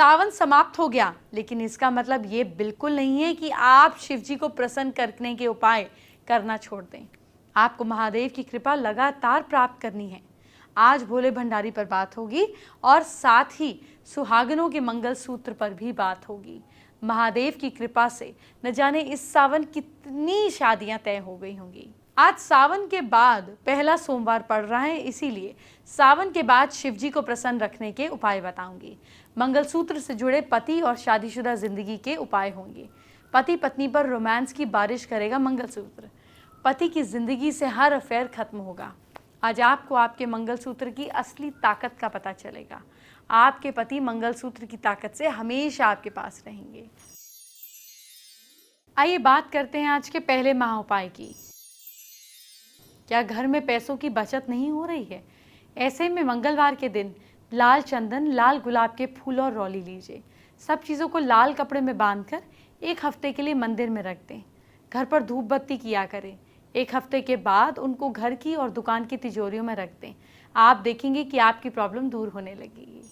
सावन समाप्त हो गया, लेकिन इसका मतलब ये बिल्कुल नहीं है कि आप शिव जी को प्रसन्न करने के उपाय करना छोड़ दें। आपको महादेव की कृपा लगातार प्राप्त करनी है। आज भोले भंडारी पर बात होगी और साथ ही सुहागनों के मंगल सूत्र पर भी बात होगी। महादेव की कृपा से न जाने इस सावन कितनी शादियां तय हो गई होंगी। आज सावन के बाद पहला सोमवार पड़ रहा है, इसीलिए सावन के बाद शिव जी को प्रसन्न रखने के उपाय बताऊंगी। मंगलसूत्र से जुड़े पति और शादीशुदा जिंदगी के उपाय होंगे। पति पत्नी पर रोमांस की बारिश करेगा मंगलसूत्र। पति की जिंदगी से हर अफेयर खत्म होगा। आज आपको आपके मंगलसूत्र की असली ताकत का पता चलेगा। आपके पति मंगलसूत्र की ताकत से हमेशा आपके पास रहेंगे। आइए बात करते हैं आज के पहले महाउपाय की। क्या घर में पैसों की बचत नहीं हो रही है? ऐसे में मंगलवार के दिन लाल चंदन, लाल गुलाब के फूल और रौली लीजिए। सब चीज़ों को लाल कपड़े में बांधकर 1 हफ्ते के लिए मंदिर में रख दें। घर पर धूप बत्ती किया करें। 1 हफ्ते के बाद उनको घर की और दुकान की तिजोरियों में रख दें। आप देखेंगे कि आपकी प्रॉब्लम दूर होने लगेगी।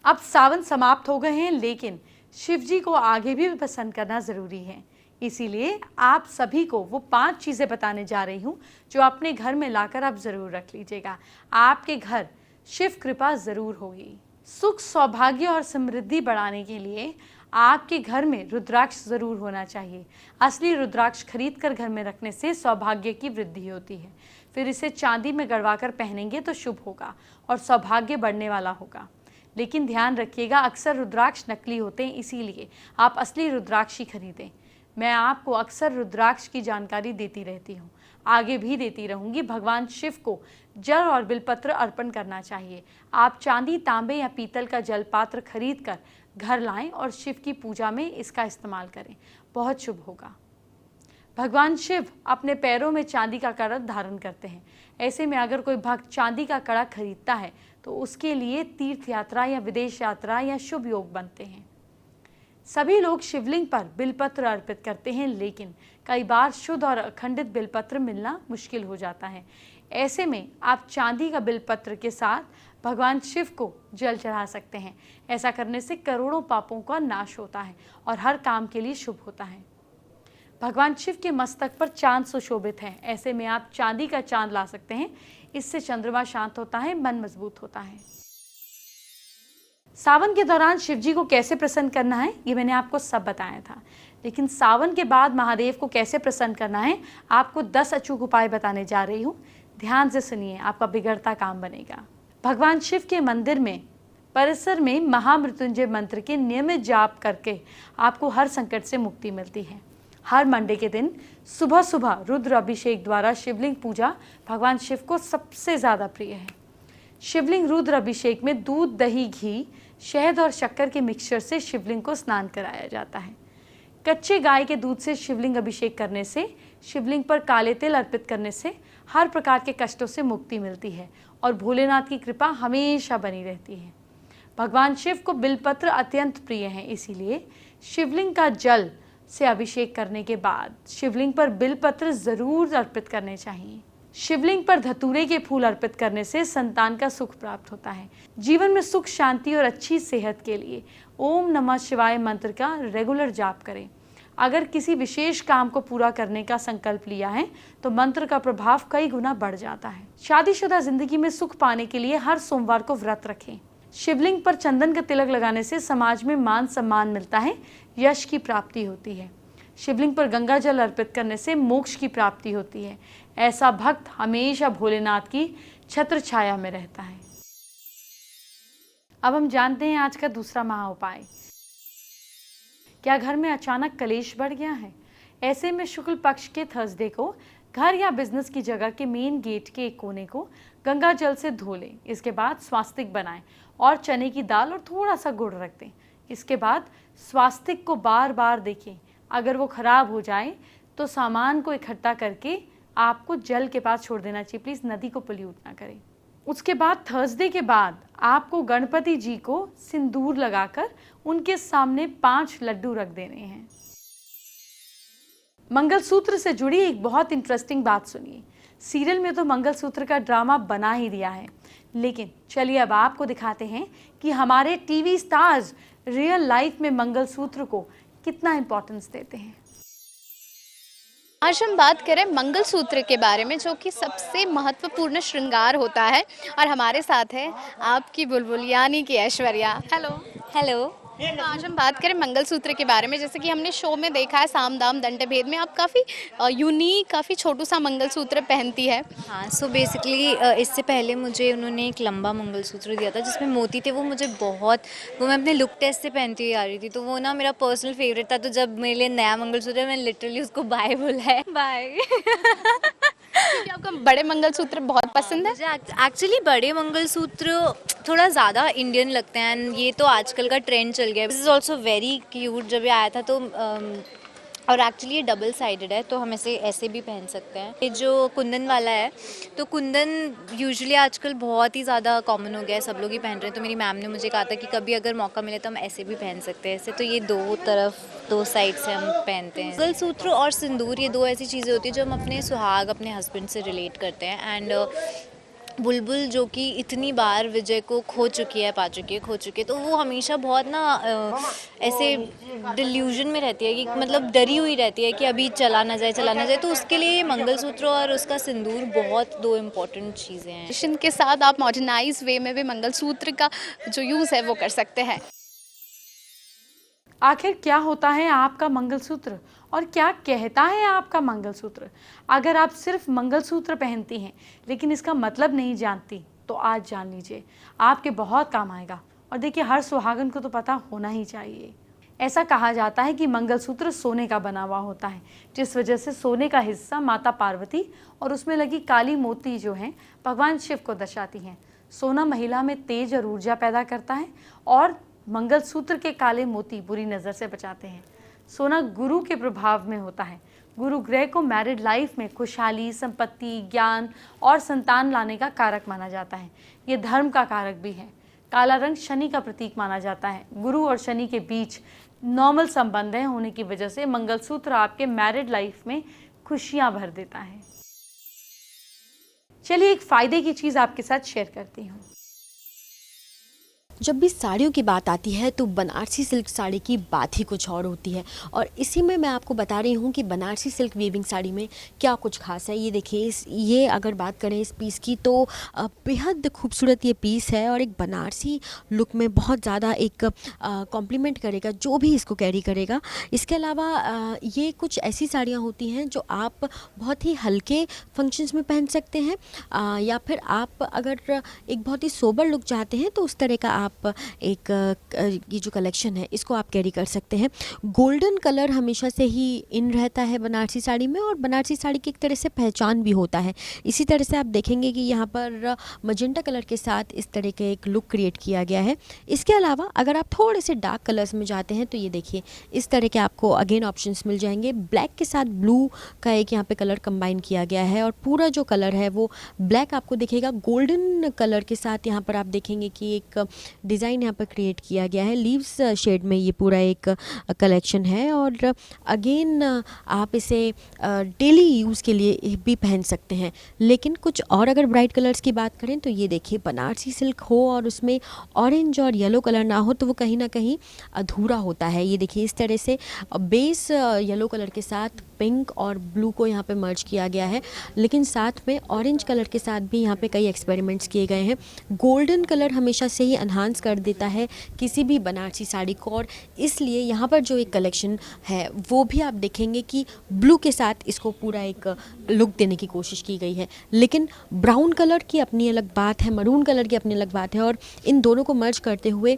अब सावन समाप्त हो गए हैं, लेकिन शिव जी को आगे भी प्रसन्न करना जरूरी है। इसीलिए आप सभी को वो 5 चीजें बताने जा रही हूँ जो अपने घर में लाकर आप जरूर रख लीजिएगा। आपके घर शिव कृपा जरूर होगी। सुख, सौभाग्य और समृद्धि बढ़ाने के लिए आपके घर में रुद्राक्ष जरूर होना चाहिए। असली रुद्राक्ष खरीद कर घर में रखने से सौभाग्य की वृद्धि होती है। फिर इसे चांदी में गड़वा कर पहनेंगे तो शुभ होगा और सौभाग्य बढ़ने वाला होगा। लेकिन ध्यान रखिएगा, अक्सर रुद्राक्ष नकली होते हैं, इसीलिए आप असली रुद्राक्ष ही खरीदें। मैं आपको अक्सर रुद्राक्ष की जानकारी देती रहती हूँ, आगे भी देती रहूँगी। भगवान शिव को जल और बिलपत्र अर्पण करना चाहिए। आप चांदी, तांबे या पीतल का जल पात्र खरीद कर घर लाएं और शिव की पूजा में इसका इस्तेमाल करें, बहुत शुभ होगा। भगवान शिव अपने पैरों में चांदी का कड़ा धारण करते हैं। ऐसे में अगर कोई भक्त चांदी का कड़ा खरीदता है तो उसके लिए तीर्थ यात्रा या विदेश यात्रा या शुभ योग बनते हैं। सभी लोग शिवलिंग पर बिलपत्र अर्पित करते हैं, लेकिन कई बार शुद्ध और अखंडित बिलपत्र मिलना मुश्किल हो जाता है। ऐसे में आप चांदी का बिलपत्र के साथ भगवान शिव को जल चढ़ा सकते हैं। ऐसा करने से करोड़ों पापों का नाश होता है और हर काम के लिए शुभ होता है। भगवान शिव के मस्तक पर चांद सुशोभित है। ऐसे में आप चांदी का चांद ला सकते हैं। इससे चंद्रमा शांत होता है, मन मजबूत होता है। सावन के दौरान शिव जी को कैसे प्रसन्न करना है ये मैंने आपको सब बताया था, लेकिन सावन के बाद महादेव को कैसे प्रसन्न करना है आपको 10 अचूक उपाय बताने जा रही हूँ। ध्यान से सुनिए, आपका बिगड़ता काम बनेगा। भगवान शिव के मंदिर में परिसर में महामृत्युंजय मंत्र के नियमित जाप करके आपको हर संकट से मुक्ति मिलती है। हर मंडे के दिन सुबह सुबह रुद्र अभिषेक द्वारा शिवलिंग पूजा भगवान शिव को सबसे ज़्यादा प्रिय है। शिवलिंग रुद्र अभिषेक में दूध, दही, घी, शहद और शक्कर के मिक्सचर से शिवलिंग को स्नान कराया जाता है। कच्चे गाय के दूध से शिवलिंग अभिषेक करने से, शिवलिंग पर काले तिल अर्पित करने से हर प्रकार के कष्टों से मुक्ति मिलती है और भोलेनाथ की कृपा हमेशा बनी रहती है। भगवान शिव को बिलपत्र अत्यंत प्रिय है, इसीलिए शिवलिंग का जल से अभिषेक करने के बाद शिवलिंग पर बिलपत्र जरूर अर्पित करने चाहिए। शिवलिंग पर धतूरे के फूल अर्पित करने से संतान का सुख प्राप्त होता है। जीवन में सुख, शांति और अच्छी सेहत के लिए ओम नमः शिवाय मंत्र का रेगुलर जाप करें। अगर किसी विशेष काम को पूरा करने का संकल्प लिया है तो मंत्र का प्रभाव कई गुना बढ़ जाता है। शादीशुदा जिंदगी में सुख पाने के लिए हर सोमवार को व्रत रखें। शिवलिंग पर चंदन का तिलक लगाने से समाज में मान सम्मान मिलता है, यश की प्राप्ति होती है। शिवलिंग पर गंगा जल अर्पित करने से मोक्ष की प्राप्ति होती है। ऐसा भक्त हमेशा भोलेनाथ की छत्र छाया में रहता है। अब हम जानते हैं आज का दूसरा महाउपाय। क्या घर में अचानक कलेश बढ़ गया है? ऐसे में शुक्ल पक्ष के थर्सडे को घर या बिजनेस की जगह के मेन गेट के एक कोने को गंगा जल से धो लें। इसके बाद स्वास्तिक बनाएं और चने की दाल और थोड़ा सा गुड़ रख दें। इसके बाद स्वास्तिक को बार बार देखें। अगर वो खराब हो जाए तो सामान को इकट्ठा करके आपको जल के पास छोड़ देना चाहिए। प्लीज़ नदी को पोल्यूट ना करें। उसके बाद थर्सडे के बाद आपको गणपति जी को सिंदूर लगाकर उनके सामने 5 लड्डू रख देने हैं। मंगलसूत्र से जुड़ी एक बहुत इंटरेस्टिंग बात सुनिए। सीरियल में तो मंगलसूत्र का ड्रामा बना ही दिया है। लेकिन चलिए अब आपको दिखाते हैं कि हमारे टीवी स्टार्स रियल लाइफ में मंगलसूत्र को कितना इंपॉर्टेंस देते हैं। आज हम बात करें मंगलसूत्र के बारे में, जो कि सबसे महत्वपूर्ण श्रृंगार होता है। और हमारे साथ है आपकी बुलबुल यानी कि ऐश्वर्या। हेलो। हेलो। तो आज हम बात करें मंगलसूत्र के बारे में। जैसे कि हमने शो में देखा है साम दाम दंड भेद में, आप काफ़ी यूनिक, काफ़ी छोटू सा मंगलसूत्र पहनती है। हाँ, सो बेसिकली इससे पहले मुझे उन्होंने एक लंबा मंगलसूत्र दिया था जिसमें मोती थे। वो मुझे बहुत, वो मैं अपने लुक टेस्ट से पहनती हुई आ रही थी, तो वो ना मेरा पर्सनल फेवरेट था। तो जब मेरे लिए नया मंगलसूत्र है, मैंने लिटरली उसको बाय बोला है। बाय। क्योंकि आपको बड़े मंगलसूत्र बहुत पसंद है। मुझे एक्चुअली बड़े मंगलसूत्र थोड़ा ज़्यादा इंडियन लगते हैं, एंड ये तो आजकल का ट्रेंड चल गया है। This is also very cute. जब ये आया था तो और एक्चुअली ये डबल साइडेड है, तो हम इसे ऐसे भी पहन सकते हैं। ये जो कुंदन वाला है, तो कुंदन यूजुअली आजकल बहुत ही ज़्यादा कॉमन हो गया है, सब लोग ही पहन रहे हैं। तो मेरी मैम ने मुझे कहा था कि कभी अगर मौका मिले तो हम ऐसे भी पहन सकते हैं। ऐसे तो ये दो तरफ, दो साइड से हम पहनते हैं। मंगलसूत्र और सिंदूर, ये दो ऐसी चीज़ें होती है जो हम अपने सुहाग, अपने हस्बैंड से रिलेट करते हैं। एंड बुलबुल जो कि इतनी बार विजय को खो चुकी है, खो चुकी है, तो वो हमेशा बहुत ना ऐसे डिल्यूजन में रहती है कि मतलब डरी हुई रहती है कि अभी चला ना जाए। तो उसके लिए मंगलसूत्र और उसका सिंदूर बहुत दो इम्पॉर्टेंट चीज़ें हैं। ट्रेडिशन के साथ आप मॉडर्नाइज वे में भी मंगलसूत्र का जो यूज़ है वो कर सकते हैं। आखिर क्या होता है आपका मंगलसूत्र और क्या कहता है आपका मंगलसूत्र? अगर आप सिर्फ मंगलसूत्र पहनती हैं लेकिन इसका मतलब नहीं जानती, तो आज जान लीजिए, आपके बहुत काम आएगा। और देखिए, हर सुहागन को तो पता होना ही चाहिए। ऐसा कहा जाता है कि मंगलसूत्र सोने का बना हुआ होता है, जिस वजह से सोने का हिस्सा माता पार्वती और उसमें लगी काली मोती जो हैं भगवान शिव को दर्शाती हैं। सोना महिला में तेज और ऊर्जा पैदा करता है और मंगलसूत्र के काले मोती बुरी नज़र से बचाते हैं। सोना गुरु के प्रभाव में होता है। गुरु ग्रह को मैरिड लाइफ में खुशहाली, संपत्ति, ज्ञान और संतान लाने का कारक माना जाता है। ये धर्म का कारक भी है। काला रंग शनि का प्रतीक माना जाता है। गुरु और शनि के बीच नॉर्मल संबंध होने की वजह से मंगलसूत्र आपके मैरिड लाइफ में खुशियां भर देता है। चलिए एक फायदे की चीज़ आपके साथ शेयर करती हूँ। जब भी साड़ियों की बात आती है तो बनारसी सिल्क साड़ी की बात ही कुछ और होती है, और इसी में मैं आपको बता रही हूँ कि बनारसी सिल्क वीविंग साड़ी में क्या कुछ खास है। ये देखिए, ये अगर बात करें इस पीस की तो बेहद खूबसूरत ये पीस है और एक बनारसी लुक में बहुत ज़्यादा एक कॉम्प्लीमेंट करेगा जो भी इसको कैरी करेगा। इसके अलावा ये कुछ ऐसी साड़ियाँ होती हैं जो आप बहुत ही हल्के फंक्शंस में पहन सकते हैं, या फिर आप अगर एक बहुत ही सोबर लुक चाहते हैं तो उस तरह का आप एक ये जो कलेक्शन है इसको आप कैरी कर सकते हैं। गोल्डन कलर हमेशा से ही इन रहता है बनारसी साड़ी में, और बनारसी साड़ी की एक तरह से पहचान भी होता है। इसी तरह से आप देखेंगे कि यहाँ पर मजेंटा कलर के साथ इस तरह के एक लुक क्रिएट किया गया है। इसके अलावा अगर आप थोड़े से डार्क कलर्स में जाते हैं तो ये देखिए, इस तरह के आपको अगेन ऑप्शंस मिल जाएंगे। ब्लैक के साथ ब्लू का एक यहाँ पे कलर कंबाइन किया गया है, और पूरा जो कलर है वो ब्लैक आपको दिखेगा। गोल्डन कलर के साथ यहाँ पर आप देखेंगे कि एक डिज़ाइन यहाँ पर क्रिएट किया गया है। लीव्स शेड में ये पूरा एक कलेक्शन है, और अगेन आप इसे डेली यूज़ के लिए भी पहन सकते हैं। लेकिन कुछ और अगर ब्राइट कलर्स की बात करें तो ये देखिए, बनारसी सिल्क हो और उसमें ऑरेंज और येलो कलर ना हो तो वो कहीं ना कहीं अधूरा होता है। ये देखिए, इस तरह से बेस येलो कलर के साथ पिंक और ब्लू को यहाँ पे मर्ज किया गया है, लेकिन साथ में ऑरेंज कलर के साथ भी यहाँ पे कई एक्सपेरिमेंट्स किए गए हैं। गोल्डन कलर हमेशा से ही एनहांस कर देता है किसी भी बनारसी साड़ी को, और इसलिए यहाँ पर जो एक कलेक्शन है वो भी आप देखेंगे कि ब्लू के साथ इसको पूरा एक लुक देने की कोशिश की गई है। लेकिन ब्राउन कलर की अपनी अलग बात है, मरून कलर की अपनी अलग बात है, और इन दोनों को मर्ज करते हुए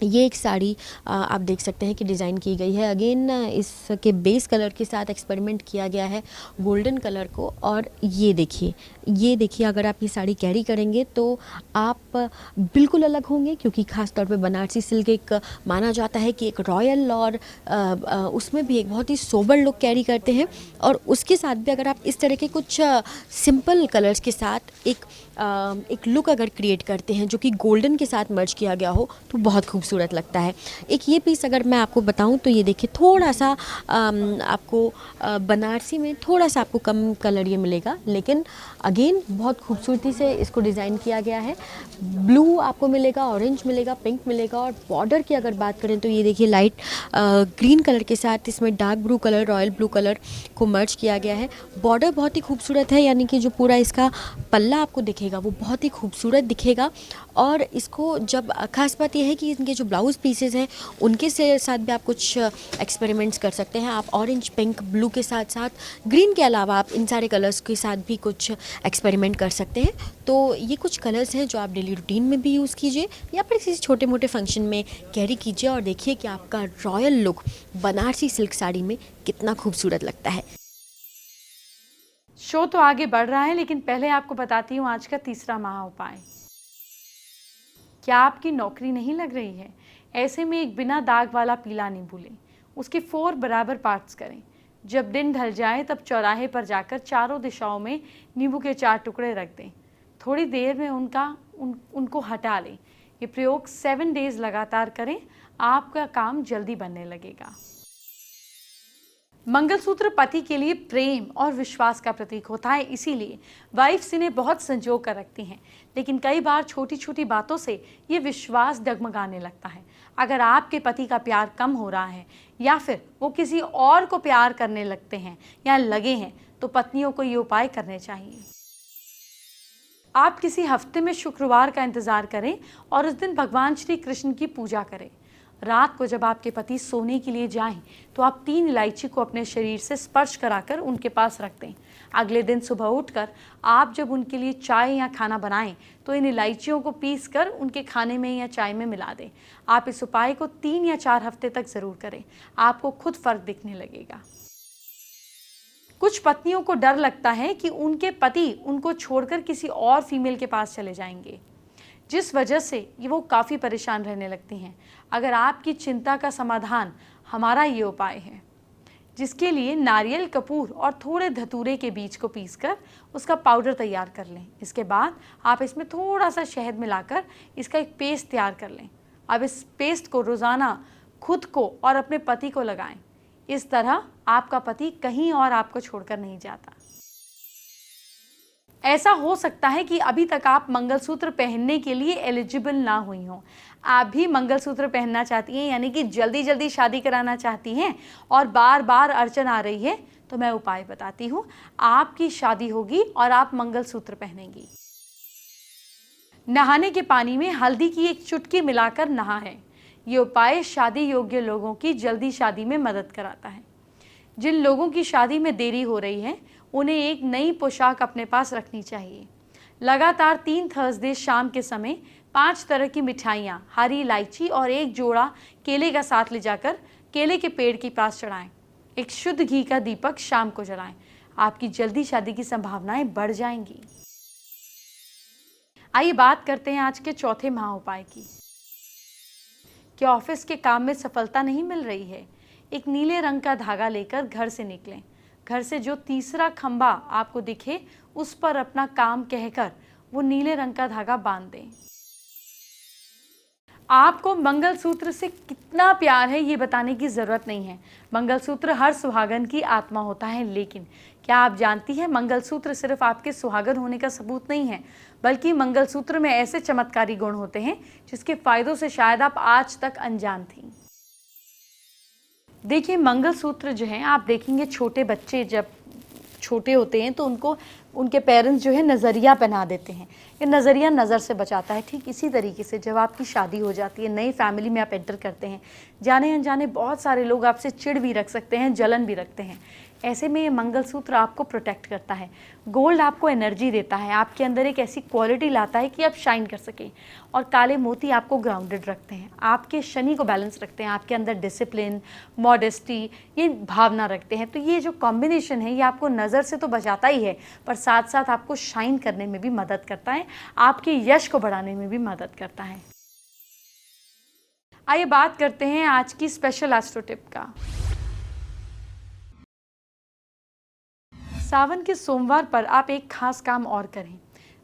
ये एक साड़ी आप देख सकते हैं कि डिज़ाइन की गई है। अगेन इसके बेस कलर के साथ एक्सपेरिमेंट किया गया है गोल्डन कलर को, और ये देखिए अगर आप ये साड़ी कैरी करेंगे तो आप बिल्कुल अलग होंगे, क्योंकि ख़ास तौर पे बनारसी सिल्क एक माना जाता है कि एक रॉयल और उसमें भी एक बहुत ही सोबर लुक कैरी करते हैं। और उसके साथ भी अगर आप इस तरह के कुछ सिंपल कलर्स के साथ एक लुक अगर क्रिएट करते हैं जो कि गोल्डन के साथ मर्ज किया गया हो तो बहुत खूब खूबसूरत लगता है। एक ये पीस अगर मैं आपको बताऊं तो ये देखिए थोड़ा सा आपको बनारसी में थोड़ा सा आपको कम कलर ये मिलेगा, लेकिन अगेन बहुत खूबसूरती से इसको डिज़ाइन किया गया है। ब्लू आपको मिलेगा, ऑरेंज मिलेगा, पिंक मिलेगा, और बॉर्डर की अगर बात करें तो ये देखिए लाइट ग्रीन कलर के साथ इसमें dark blue colour, royal blue colour को मर्ज किया गया है। बॉर्डर बहुत ही खूबसूरत है, यानी कि जो पूरा इसका पल्ला आपको दिखेगा वो बहुत ही खूबसूरत दिखेगा। और इसको जब खास बात यह है कि इनके जो ब्लाउज़ पीसेस हैं उनके से साथ भी आप कुछ एक्सपेरिमेंट्स कर सकते हैं। आप ऑरेंज, पिंक, ब्लू के साथ साथ ग्रीन के अलावा आप इन सारे कलर्स के साथ भी कुछ एक्सपेरिमेंट कर सकते हैं। तो ये कुछ कलर्स हैं जो आप डेली रूटीन में भी यूज़ कीजिए या फिर किसी छोटे मोटे फंक्शन में कैरी कीजिए, और देखिए कि आपका royal look Banarasi silk sari में कितना खूबसूरत लगता है। शो तो आगे बढ़ रहा है, लेकिन पहले आपको बताती हूँ आज का तीसरा महा उपाय। क्या आपकी नौकरी नहीं लग रही है? ऐसे में एक बिना दाग वाला पीला नींबू लें, उसके 4 बराबर पार्ट्स करें। जब दिन ढल जाए तब चौराहे पर जाकर चारों दिशाओं में नींबू के 4 टुकड़े रख दें। थोड़ी देर में उनको हटा लें। ये प्रयोग 7 डेज लगातार करें, आपका काम जल्दी बनने लगेगा। मंगलसूत्र पति के लिए प्रेम और विश्वास का प्रतीक होता है, इसीलिए वाइफ्स इन्हें बहुत संजो कर रखती हैं। लेकिन कई बार छोटी छोटी बातों से ये विश्वास डगमगाने लगता है। अगर आपके पति का प्यार कम हो रहा है या फिर वो किसी और को प्यार करने लगते हैं या लगे हैं, तो पत्नियों को ये उपाय करने चाहिए। आप किसी हफ्ते में शुक्रवार का इंतजार करें और उस दिन भगवान श्री कृष्ण की पूजा करें। रात को जब आपके पति सोने के लिए जाएं, तो आप 3 इलायची को अपने शरीर से स्पर्श कराकर उनके पास रख दें। अगले दिन सुबह उठकर आप जब उनके लिए चाय या खाना बनाएं, तो इन इलायचियों को पीस कर उनके खाने में या चाय में मिला दें। आप इस उपाय को 3 या 4 हफ्ते तक ज़रूर करें, आपको खुद फर्क दिखने लगेगा। कुछ पत्नियों को डर लगता है कि उनके पति उनको छोड़कर किसी और फीमेल के पास चले जाएंगे, जिस वजह से ये वो काफ़ी परेशान रहने लगती हैं। अगर आपकी चिंता का समाधान हमारा ये उपाय है, जिसके लिए नारियल, कपूर और थोड़े धतूरे के बीज को पीसकर उसका पाउडर तैयार कर लें। इसके बाद आप इसमें थोड़ा सा शहद मिलाकर इसका एक पेस्ट तैयार कर लें। अब इस पेस्ट को रोज़ाना खुद को और अपने पति को लगाएं। इस तरह आपका पति कहीं और आपको छोड़कर नहीं जाता। ऐसा हो सकता है कि अभी तक आप मंगलसूत्र पहनने के लिए एलिजिबल ना हुई हों। आप भी मंगलसूत्र पहनना चाहती हैं, यानी कि जल्दी जल्दी शादी कराना चाहती हैं और बार बार अड़चन आ रही है, तो मैं उपाय बताती हूँ। आपकी शादी होगी और आप मंगलसूत्र पहनेंगी। नहाने के पानी में हल्दी की एक चुटकी मिलाकर नहाएं। ये उपाय शादी योग्य लोगों की जल्दी शादी में मदद कराता है। जिन लोगों की शादी में देरी हो रही है, उन्हें एक नई पोशाक अपने पास रखनी चाहिए। लगातार 3 थर्सडे शाम के समय 5 तरह की मिठाइयाँ, हरी इलायची और एक जोड़ा केले का साथ ले जाकर केले के पेड़ के पास चढ़ाएं। एक शुद्ध घी का दीपक शाम को जलाएं। आपकी जल्दी शादी की संभावनाएं बढ़ जाएंगी। आइए बात करते हैं आज के चौथे महा उपाय की। क्या ऑफिस के काम में सफलता नहीं मिल रही है? एक नीले रंग का धागा लेकर घर से निकलें। घर से जो तीसरा खंबा आपको दिखे, उस पर अपना काम कहकर वो नीले रंग का धागा बांध दें। आपको मंगलसूत्र से कितना प्यार है ये बताने की ज़रूरत नहीं है। मंगलसूत्र हर सुहागन की आत्मा होता है, लेकिन क्या आप जानती हैं मंगलसूत्र सिर्फ आपके सुहागन होने का सबूत नहीं है, बल्कि मंगलसूत्र में ऐसे चमत्कारी गुण होते हैं जिसके फायदों से शायद आप आज तक अनजान थीं। देखिए, मंगलसूत्र जो है, आप देखेंगे छोटे बच्चे जब छोटे होते हैं तो उनको उनके पेरेंट्स जो है नज़रिया पहना देते हैं। ये नज़रिया नज़र से बचाता है। ठीक इसी तरीके से जब आपकी शादी हो जाती है, नई फैमिली में आप एंटर करते हैं, जाने अनजाने बहुत सारे लोग आपसे चिढ़ भी रख सकते हैं, जलन भी रखते हैं। ऐसे में ये मंगलसूत्र आपको प्रोटेक्ट करता है। गोल्ड आपको एनर्जी देता है, आपके अंदर एक ऐसी क्वालिटी लाता है कि आप शाइन कर सकें। और काले मोती आपको ग्राउंडेड रखते हैं, आपके शनि को बैलेंस रखते हैं, आपके अंदर डिसिप्लिन, मॉडेस्टी, ये भावना रखते हैं। तो ये जो कॉम्बिनेशन है, ये आपको नज़र से तो बचाता ही है, पर साथ साथ आपको शाइन करने में भी मदद करता है, आपके यश को बढ़ाने में भी मदद करता है। आइए बात करते हैं आज की स्पेशल एस्ट्रो टिप का। सावन के सोमवार पर आप एक खास काम और करें।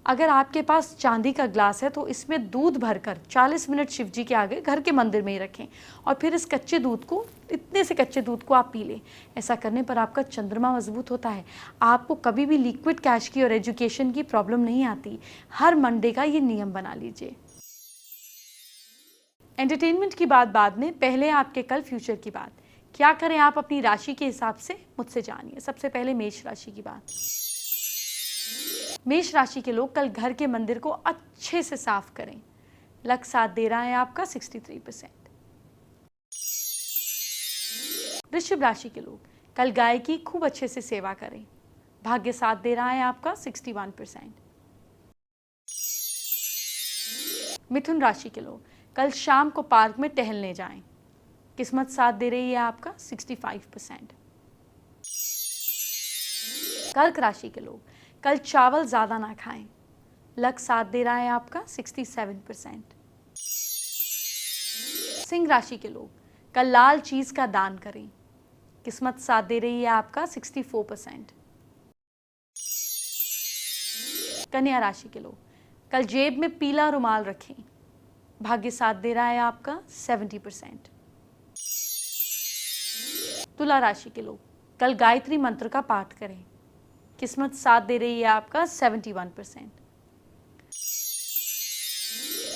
अगर आपके पास चांदी का ग्लास है तो इसमें दूध भरकर 40 मिनट शिव जी के आगे घर के मंदिर में ही रखें और फिर इस कच्चे दूध को, इतने से कच्चे दूध को आप पी लें। ऐसा करने पर आपका चंद्रमा मजबूत होता है, आपको कभी भी लिक्विड कैश की और एजुकेशन की प्रॉब्लम नहीं आती। हर मंडे का ये नियम बना लीजिए। एंटरटेनमेंट की बात बाद में, पहले आपके कल फ्यूचर की बात। क्या करें आप अपनी राशि के हिसाब से, मुझसे जानिए। सबसे पहले मेष राशि की बात। मेष राशि के लोग कल घर के मंदिर को अच्छे से साफ करें। लक साथ दे रहा है आपका 63%। वृश्चिक राशि के लोग कल गाय की खूब अच्छे से सेवा करें। भाग्य साथ दे रहा है आपका 61%। मिथुन राशि के लोग कल शाम को पार्क में टहलने जाएं। किस्मत साथ दे रही है आपका 65%। कर्क राशि के लोग कल चावल ज्यादा ना खाएं। लक साथ दे रहा है आपका 67%। सिंह राशि के लोग कल लाल चीज का दान करें। किस्मत साथ दे रही है आपका 64%। कन्या राशि के लोग कल जेब में पीला रुमाल रखें। भाग्य साथ दे रहा है आपका 70%। तुला राशि के लोग कल गायत्री मंत्र का पाठ करें। किस्मत साथ दे रही है आपका 71%।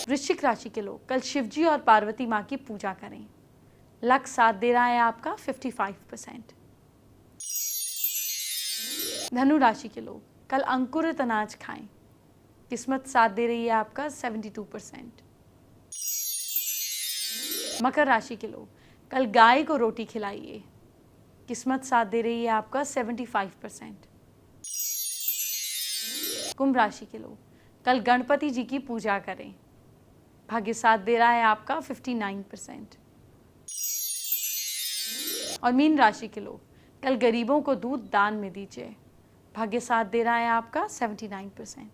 वृश्चिक राशि के लोग कल शिवजी और पार्वती माँ की पूजा करें। लक साथ दे रहा है आपका 55%। धनु राशि के लोग कल अंकुरित अनाज खाएं। किस्मत साथ दे रही है आपका 72%। मकर राशि के लोग कल गाय को रोटी खिलाइए। किस्मत साथ दे रही है आपका 75%। कुंभ राशि के लोग कल गणपति जी की पूजा करें। भाग्य साथ दे रहा है आपका 59%। और मीन राशि के लोग कल गरीबों को दूध दान में दीजिए। भाग्य साथ दे रहा है आपका 79%।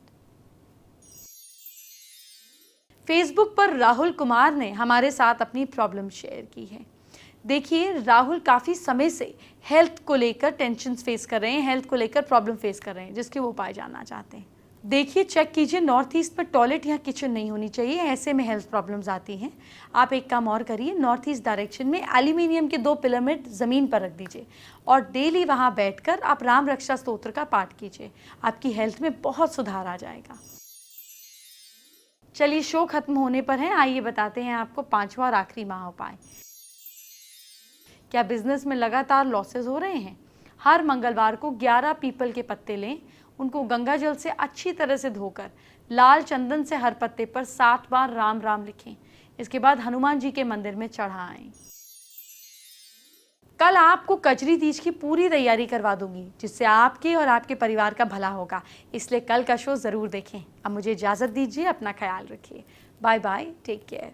फेसबुक पर राहुल कुमार ने हमारे साथ अपनी प्रॉब्लम शेयर की है। देखिए, राहुल काफ़ी समय से हेल्थ को लेकर टेंशन फेस कर रहे हैं, हेल्थ को लेकर प्रॉब्लम फेस कर रहे हैं, जिसके वो उपाय जानना चाहते हैं। देखिए, चेक कीजिए, नॉर्थ ईस्ट में टॉयलेट या किचन नहीं होनी चाहिए, ऐसे में हेल्थ प्रॉब्लम्स आती हैं। आप एक काम और करिए, नॉर्थ ईस्ट डायरेक्शन में एल्यूमिनियम के 2 पिरामिड ज़मीन पर रख दीजिए और डेली वहाँ बैठकर आप राम रक्षा स्तोत्र का पाठ कीजिए। आपकी हेल्थ में बहुत सुधार आ जाएगा। चलिए, शो खत्म होने पर है, आइए बताते हैं आपको 5वां और आखिरी माह उपाय। क्या बिजनेस में लगातार लॉसेस हो रहे हैं? हर मंगलवार को 11 पीपल के पत्ते लें, उनको गंगा जल से अच्छी तरह से धोकर लाल चंदन से हर पत्ते पर 7 बार राम राम लिखें। इसके बाद हनुमान जी के मंदिर में चढ़ाएं। कल आपको कजरी तीज की पूरी तैयारी करवा दूंगी, जिससे आपके और आपके परिवार का भला होगा, इसलिए कल का शो ज़रूर देखें। अब मुझे इजाज़त दीजिए, अपना ख्याल रखिए। Bye bye, take care.